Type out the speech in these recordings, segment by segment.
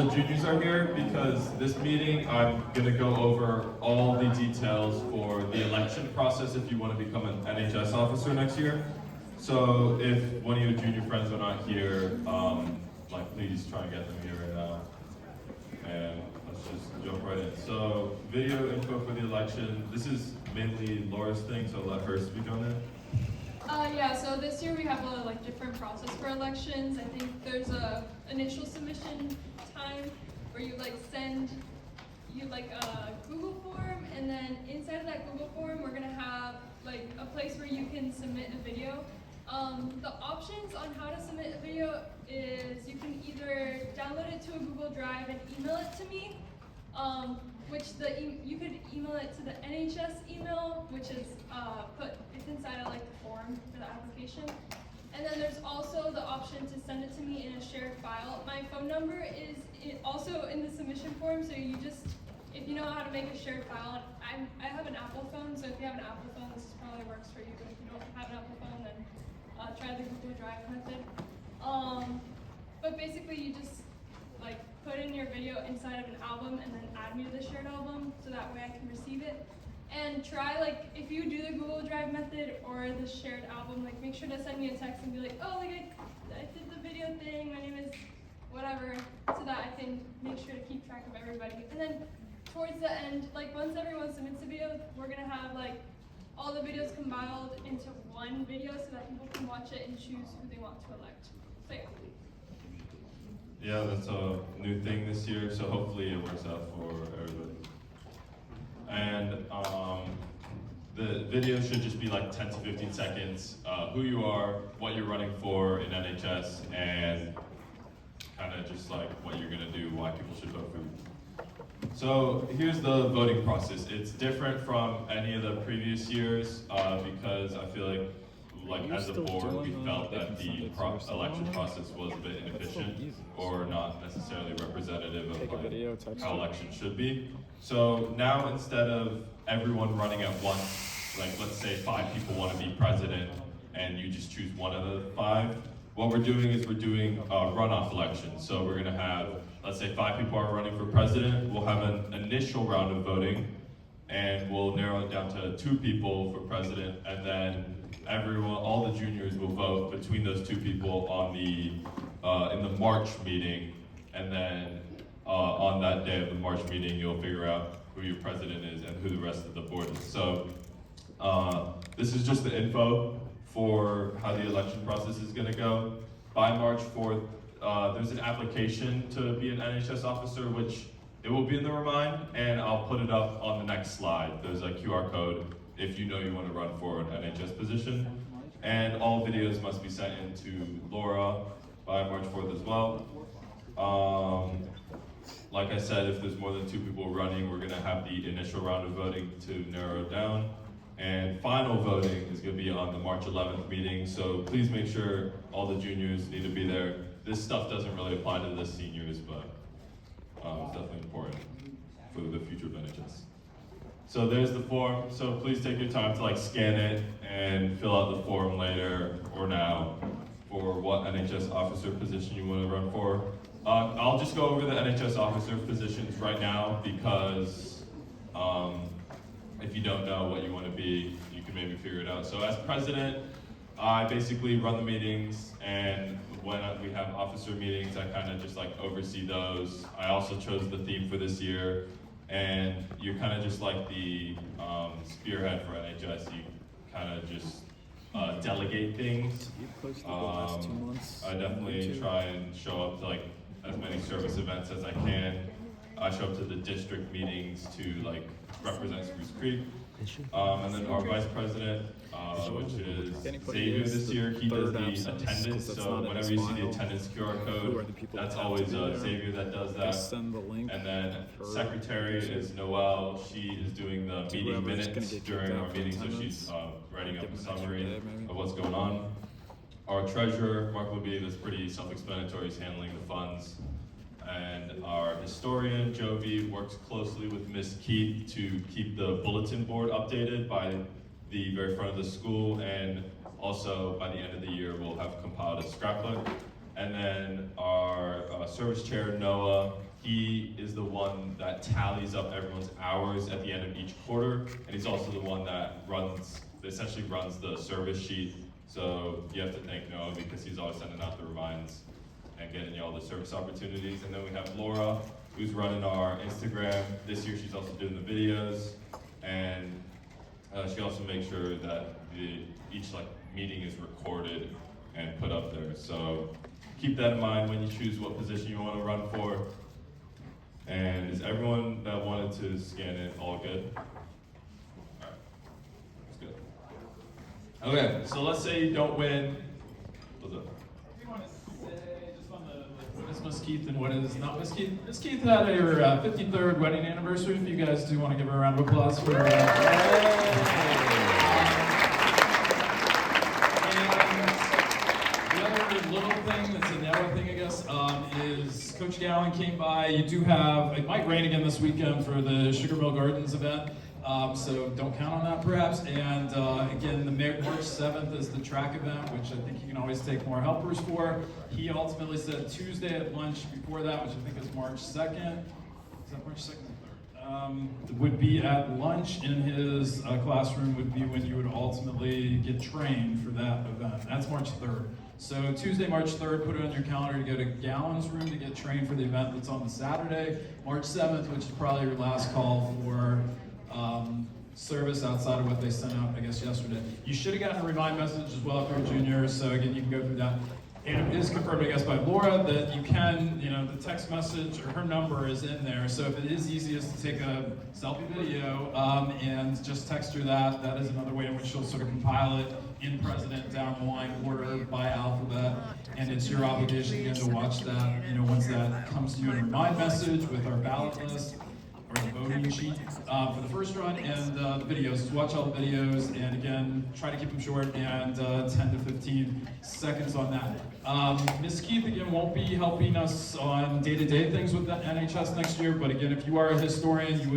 the juniors are here because this meeting I'm going to go over all the details for the election process if you want to become an NHS officer next year. So if one of your junior friends are not here, please try and get them here right now. And let's just jump right in. So video info for the election. This is mainly Laura's thing, so I'll let her speak on it. Yeah, so this year we have a different process for elections. I think there's a initial submission time where you send a Google form, and then inside of that Google form we're gonna have a place where you can submit a video. The options on how to submit a video is you can either download it to a Google Drive and email it to me, you could email it to the NHS email, which is it's inside of the form for the application. And then there's also the option to send it to me in a shared file. My phone number is also in the submission form, so you just, if you know how to make a shared file, I have an Apple phone, so if you have an Apple phone, this probably works for you, but if you don't have an Apple phone, then try the Google Drive method. But basically you just put in your video inside of an album and then add me to the shared album, so that way I can receive it. And try, if you do the Google Drive method or the shared album, make sure to send me a text and be like, oh, I did the video thing, my name is whatever, so that I can make sure to keep track of everybody. And then towards the end, once everyone submits a video, we're gonna have all the videos compiled into one video so that people can watch it and choose who they want to elect. So yeah. Yeah, that's a new thing this year, so hopefully it works out for everybody. And the video should just be 10 to 15 seconds, who you are, what you're running for in NHS, and kind of just what you're gonna do, why people should vote for you. So here's the voting process. It's different from any of the previous years because I feel as a board, we felt that the election process was a bit inefficient or not necessarily representative of how elections should be. So now instead of everyone running at once, let's say 5 people want to be president and you just choose one of the 5, what we're doing is we're doing a runoff election. So we're gonna have, let's say 5 people are running for president, we'll have an initial round of voting and we'll narrow it down to 2 people for president, and then all the juniors will vote between those 2 people on in the March meeting, and then on that day of the March meeting, you'll figure out who your president is and who the rest of the board is. So this is just the info for how the election process is going to go. By March 4th, there's an application to be an NHS officer, which it will be in the Remind, and I'll put it up on the next slide. There's a QR code if you know you want to run for an NHS position. And all videos must be sent in to Laura by March 4th as well. Like I said, if there's more than 2 people running, we're gonna have the initial round of voting to narrow it down. And final voting is gonna be on the March 11th meeting, so please make sure all the juniors need to be there. This stuff doesn't really apply to the seniors, but it's definitely important for the future of NHS. So there's the form, so please take your time to scan it and fill out the form later or now for what NHS officer position you want to run for. I'll just go over the NHS officer positions right now because if you don't know what you want to be, you can maybe figure it out. So as president, I basically run the meetings, and when we have officer meetings, I kind of just oversee those. I also chose the theme for this year, and you're kind of just the spearhead for NHS. You kind of just delegate things. I definitely try and show up to as many service events as I can. I show up to the district meetings to represent Spruce Creek. And then our vice president, which is Xavier this year, he does the attendance. So whenever you see the attendance QR code, that's always Xavier that does that. And then secretary is Noelle. She is doing the meeting minutes during our meeting, so she's writing up a summary of what's going on. Our treasurer, Mark Libby, that's pretty self-explanatory, is handling the funds. And our historian, Jovi, works closely with Miss Keith to keep the bulletin board updated by the very front of the school, and also by the end of the year we'll have compiled a scrapbook. And then our service chair, Noah, he is the one that tallies up everyone's hours at the end of each quarter, and he's also the one that essentially runs the service sheet. So you have to thank Noah because he's always sending out the reminds and getting you all the service opportunities. And then we have Laura, who's running our Instagram. This year she's also doing the videos, and she also makes sure that each meeting is recorded and put up there. So keep that in mind when you choose what position you want to run for. And is everyone that wanted to scan it all good? All right, that's good. Okay, so let's say you don't win. What's up? If you want to say just on what is Miss Keith and what is not Miss Keith. Miss Keith had her 53rd wedding anniversary. If you guys do want to give her a round of applause for little thing that's another thing, I guess, is Coach Gowan came by. You do have, it might rain again this weekend for the Sugar Mill Gardens event, so don't count on that perhaps. And again, the March 7th is the track event, which I think you can always take more helpers for. He ultimately said Tuesday at lunch before that, which I think is March 2nd. Is that March 2nd? Would be at lunch in his classroom would be when you would ultimately get trained for that event. That's March 3rd. So Tuesday, March 3rd, put it on your calendar to go to Gallon's room to get trained for the event that's on the Saturday. March 7th, which is probably your last call for service outside of what they sent out, I guess, yesterday. You should have gotten a remind message as well if you're a junior, so again, you can go through that. And it is confirmed, I guess, by Laura that you can, the text message or her number is in there. So if it is easiest to take a selfie video and just text her that, that is another way in which she'll sort of compile it in president, down the line order by alphabet. And it's your obligation again to watch that, once that comes to you in a remind message with our ballot list or the voting sheet for the first run, and the videos. Just watch all the videos, and again, try to keep them short and 10 to 15 seconds on that. Ms. Keith, again, won't be helping us on day-to-day things with the NHS next year, but again, if you are a historian, she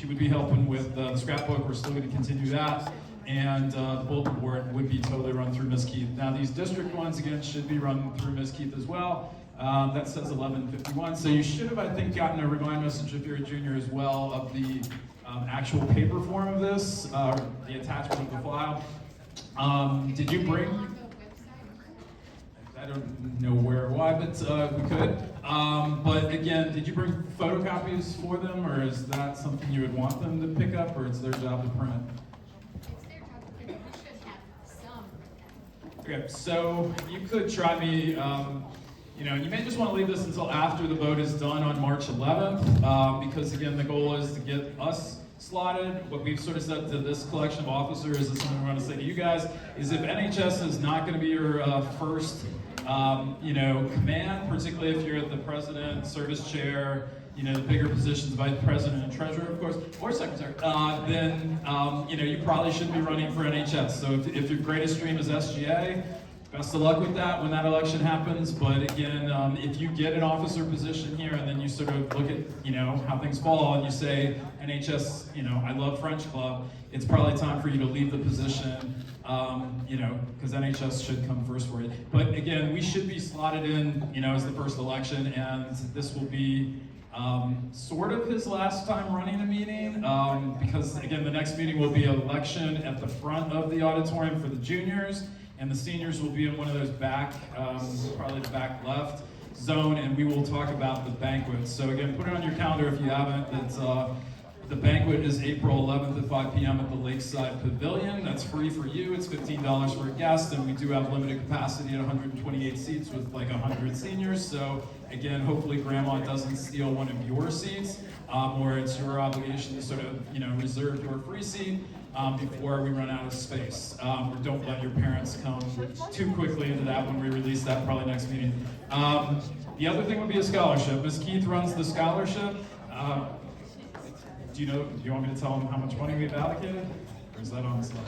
would be helping with the scrapbook. We're still going to continue that. And the bulletin board would be totally run through Ms. Keith. Now, these district ones, again, should be run through Ms. Keith as well. That says 11:51. So you should have, I think, gotten a remind message if you're a junior as well of the actual paper form of this, the attachment of the file. Did you bring? I don't know why, but we could. But again, did you bring photocopies for them, or is that something you would want them to pick up, or it's their job to print? Okay, so you could try me, you may just want to leave this until after the vote is done on March 11th, because again, the goal is to get us slotted. What we've sort of said to this collection of officers is something we want to say to you guys, is if NHS is not going to be your first, command, particularly if you're at the president, service chair, the bigger positions, vice president and treasurer, of course, or secretary, then, you probably shouldn't be running for NHS. So if your greatest dream is SGA, best of luck with that when that election happens. But again, if you get an officer position here and then you sort of look at, how things fall and you say, NHS, I love French Club, it's probably time for you to leave the position, because NHS should come first for you. But again, we should be slotted in, as the first election, and this will be sort of his last time running a meeting, because again, the next meeting will be election at the front of the auditorium for the juniors, and the seniors will be in one of those back, probably the back left zone, and we will talk about the banquet. So again, put it on your calendar if you haven't. It's, the banquet is April 11th at 5 p.m. at the Lakeside Pavilion. That's free for you. It's $15 for a guest, and we do have limited capacity at 128 seats with like 100 seniors. So again, hopefully grandma doesn't steal one of your seats, or it's your obligation to sort of, reserve your free seat before we run out of space. Or don't let your parents come too quickly into that when we release that, probably next meeting. The other thing would be a scholarship. Ms. Keith runs the scholarship. Do you want me to tell them how much money we've allocated? Or is that on the slide?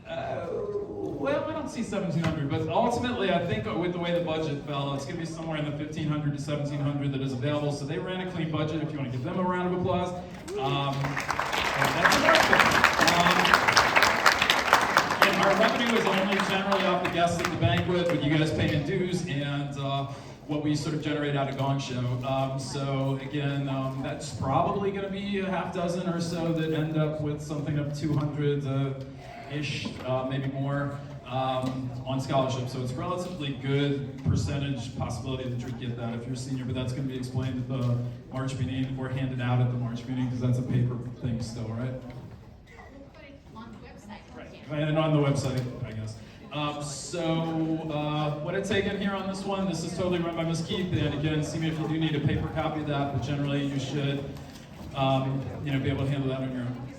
Well, I don't see 1,700, but ultimately I think with the way the budget fell, it's going to be somewhere in the 1,500 to 1,700 that is available. So they ran a clean budget. If you want to give them a round of applause. That's another thing. And our revenue is only generally off the guests at the banquet, but you guys pay in dues, and what we sort of generate out of Gong Show. So again, that's probably going to be a half dozen or so that end up with something of 200-ish, maybe more, on scholarship. So it's a relatively good percentage possibility that you get that if you're a senior, but that's going to be explained at the March meeting or handed out at the March meeting because that's a paper thing still, right? We'll put it on the website. Right, and on the website, I guess. What I take in here on this one, this is totally run by Ms. Keith, and again, see me if you do need a paper copy of that, but generally you should, be able to handle that on your own.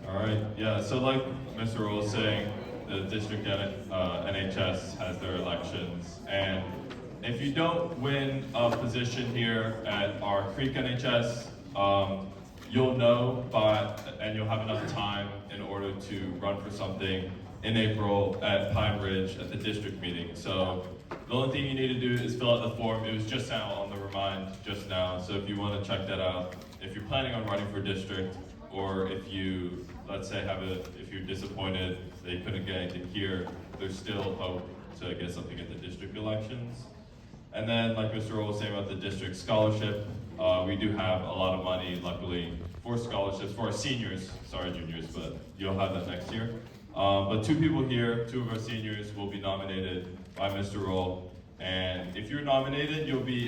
All right, yeah, so like Mr. Roll was saying, the district NHS has their elections, and if you don't win a position here at our Creek NHS, you'll know and you'll have enough time in order to run for something in April at Pine Ridge at the district meeting. So the only thing you need to do is fill out the form. It was just out on the remind just now. So if you want to check that out, if you're planning on running for district, or if you, let's say, if you're disappointed that you couldn't get anything here, there's still hope to get something at the district elections. And then, like Mr. Roll was saying about the district scholarship, we do have a lot of money, luckily, for scholarships for our seniors. Sorry, juniors, but you'll have that next year. But two people here, two of our seniors, will be nominated by Mr. Roll. And if you're nominated, you'll be